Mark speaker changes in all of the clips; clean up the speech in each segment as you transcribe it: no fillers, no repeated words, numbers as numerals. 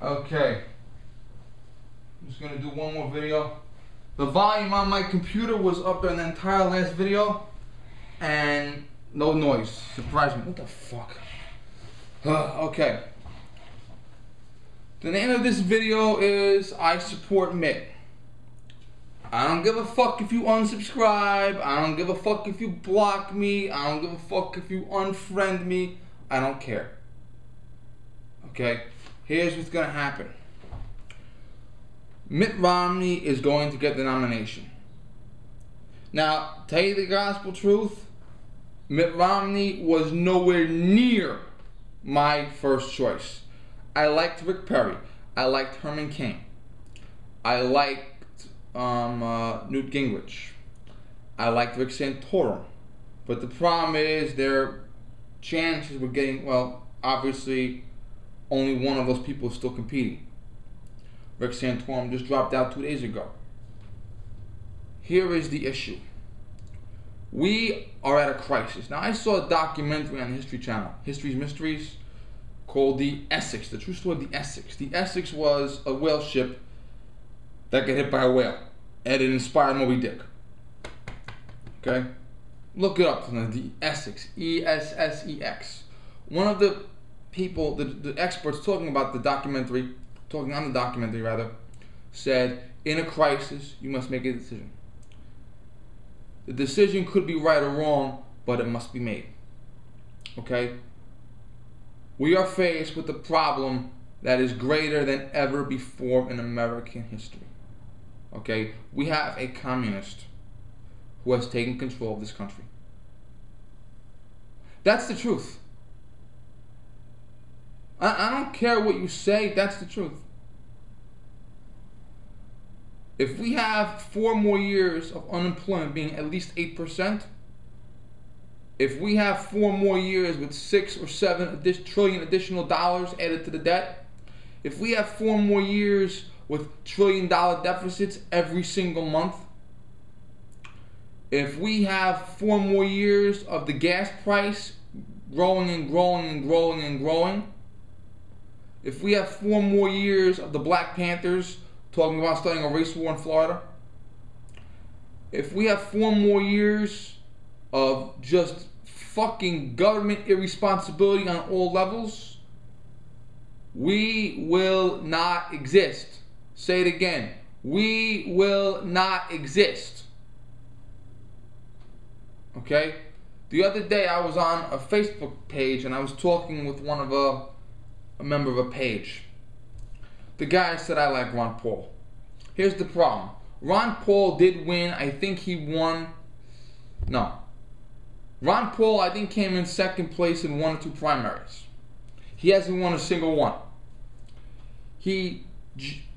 Speaker 1: Okay. I'm just gonna do one more video. The volume on my computer was up in the entire last video, and no noise. Surprised me. What the fuck? Okay. The name of this video is I Support Mitt. I don't give a fuck if you unsubscribe. I don't give a fuck if you block me. I don't give a fuck if you unfriend me. I don't care. Okay? Here's what's gonna happen. Mitt Romney is going to get the nomination. Now, tell you the gospel truth, Mitt Romney was nowhere near my first choice. I liked Rick Perry. I liked Herman Cain. I liked Newt Gingrich. I liked Rick Santorum. But the problem is their chances were getting, well, obviously only one of those people is still competing. Rick Santorum just dropped out 2 days ago. Here is the issue. We are at a crisis. Now, I saw a documentary on the History Channel, History's Mysteries, called the Essex, the true story of the Essex. The Essex was a whale ship that got hit by a whale, and it inspired Moby Dick. Okay? Look it up, the Essex, E-S-S-E-X. One of the people, the experts talking about the documentary, talking on the documentary rather, said, in a crisis, you must make a decision. The decision could be right or wrong, but it must be made. Okay? We are faced with a problem that is greater than ever before in American history. Okay? We have a communist who has taken control of this country. That's the truth. I don't care what you say, that's the truth. If we have 4 more years of unemployment being at least 8%, if we have 4 more years with 6 or 7 trillion additional dollars added to the debt, if we have 4 more years with trillion-dollar deficits every single month, if we have 4 more years of the gas price growing and growing and growing and growing, if we have 4 more years of the Black Panthers talking about starting a race war in Florida, if we have 4 more years of just fucking government irresponsibility on all levels, we will not exist. Say it again. We will not exist. Okay? The other day I was on a Facebook page and I was talking with one of a member of a page. The guy said, I like Ron Paul. Here's the problem. Ron Paul did win. I think he won. No. Ron Paul, I think, came in second place in 1 or 2 primaries. He hasn't won a single one. He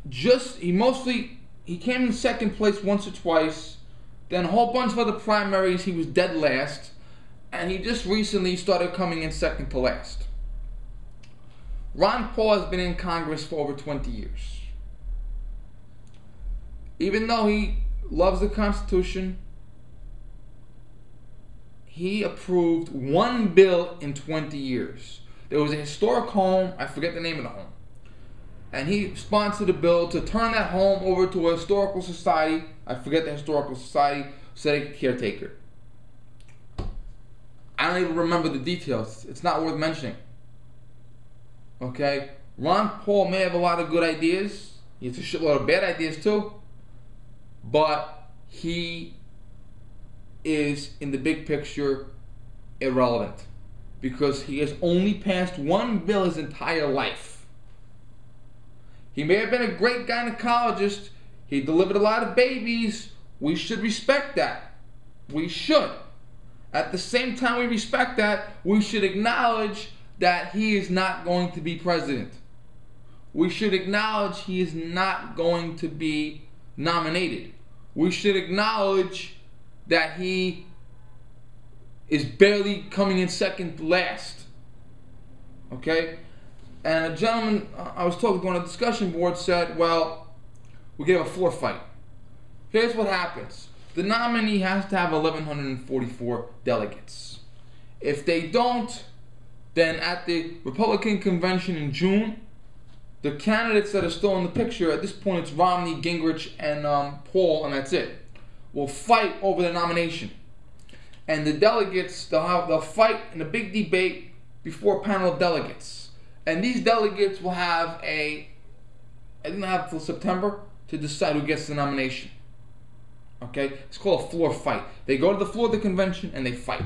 Speaker 1: came in second place once or twice. Then a whole bunch of other primaries, he was dead last. And he just recently started coming in second to last. Ron Paul has been in Congress for over 20 years. Even though he loves the Constitution, he approved 1 bill in 20 years. There was a historic home, I forget the name of the home, and he sponsored a bill to turn that home over to a historical society, I forget the historical society, so they could caretaker it. I don't even remember the details. It's not worth mentioning. Okay? Ron Paul may have a lot of good ideas. He has a shitload of bad ideas too. But he is, in the big picture, irrelevant. Because he has only passed 1 bill his entire life. He may have been a great gynecologist. He delivered a lot of babies. We should respect that. We should. At the same time we respect that, we should acknowledge that he is not going to be president. We should acknowledge he is not going to be nominated. We should acknowledge that he is barely coming in second last. Okay? And a gentleman I was talking to on a discussion board said, well, we get a floor fight. Here's what happens. The nominee has to have 1,144 delegates. If they don't, then at the Republican convention in June, the candidates that are still in the picture, at this point it's Romney, Gingrich, and Paul, and that's it, will fight over the nomination. And the delegates, they'll fight in a big debate before a panel of delegates. And these delegates will have I think they'll have till September to decide who gets the nomination. Okay? It's called a floor fight. They go to the floor of the convention and they fight.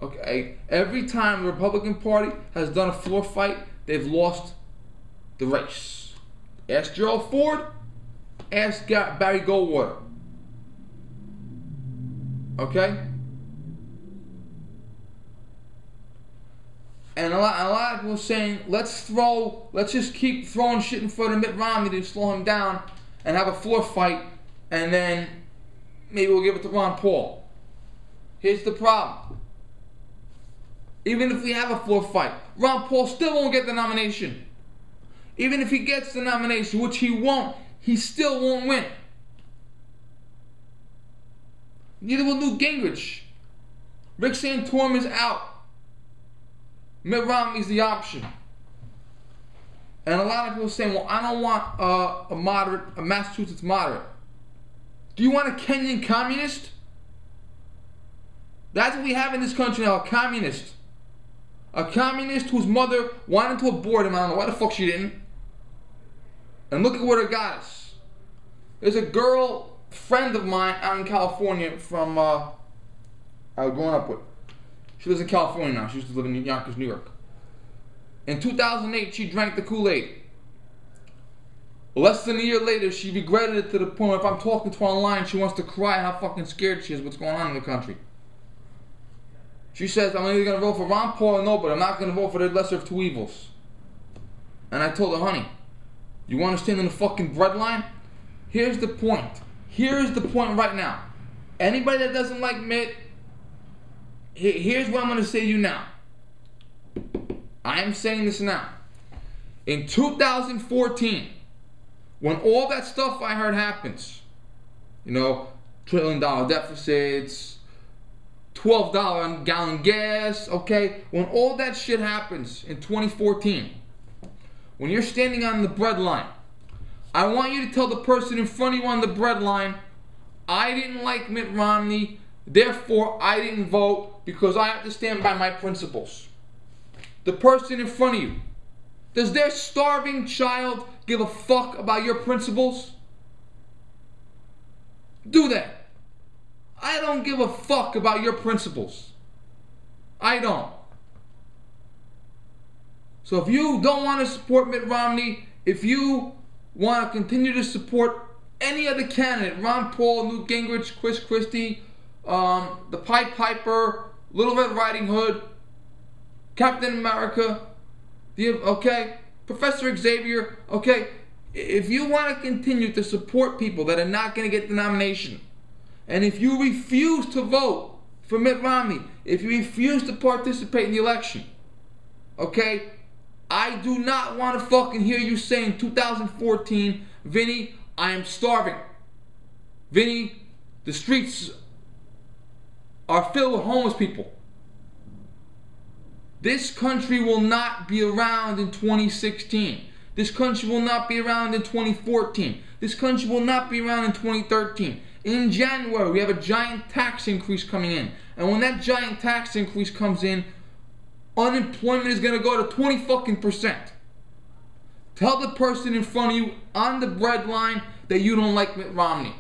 Speaker 1: Okay? Every time the Republican Party has done a floor fight, they've lost the race. Ask Gerald Ford, ask Barry Goldwater. Okay? And a lot of people are saying, let's just keep throwing shit in front of Mitt Romney to slow him down and have a floor fight, and then maybe we'll give it to Ron Paul. Here's the problem. Even if we have a floor fight, Ron Paul still won't get the nomination. Even if he gets the nomination, which he won't, he still won't win. Neither will Newt Gingrich. Rick Santorum is out. Mitt Romney's the option. And a lot of people are saying, well, I don't want a Massachusetts moderate. Do you want a Kenyan communist? That's what we have in this country now, a communist. A communist whose mother wanted to abort him. I don't know why the fuck she didn't. And look at what it got us. There's a girl friend of mine out in California from I was growing up with. She lives in California now. She used to live in Yonkers, New York. In 2008, she drank the Kool-Aid. Less than a year later, she regretted it to the point where if I'm talking to her online, she wants to cry how fucking scared she is what's going on in the country. She says, I'm either going to vote for Ron Paul or no, but I'm not going to vote for the lesser of two evils. And I told her, honey, you want to stand in the fucking breadline? Here's the point. Here's the point right now. Anybody that doesn't like Mitt, here's what I'm going to say to you now. I am saying this now. In 2014, when all that stuff I heard happens, you know, $1 trillion deficits, $12 a gallon gas, okay? When all that shit happens in 2014, when you're standing on the breadline, I want you to tell the person in front of you on the breadline, I didn't like Mitt Romney, therefore I didn't vote because I have to stand by my principles. The person in front of you, does their starving child give a fuck about your principles? Do that. I don't give a fuck about your principles. I don't. So if you don't want to support Mitt Romney, if you want to continue to support any other candidate, Ron Paul, Newt Gingrich, Chris Christie, the Pied Piper, Little Red Riding Hood, Captain America, okay, Professor Xavier, okay, if you want to continue to support people that are not going to get the nomination, and if you refuse to vote for Mitt Romney, if you refuse to participate in the election, okay, I do not want to fucking hear you say in 2014, Vinny, I am starving. Vinny, the streets are filled with homeless people. This country will not be around in 2016. This country will not be around in 2014. This country will not be around in 2013. In January, we have a giant tax increase coming in. And when that giant tax increase comes in, unemployment is going to go to 20%. Tell the person in front of you on the breadline that you don't like Mitt Romney.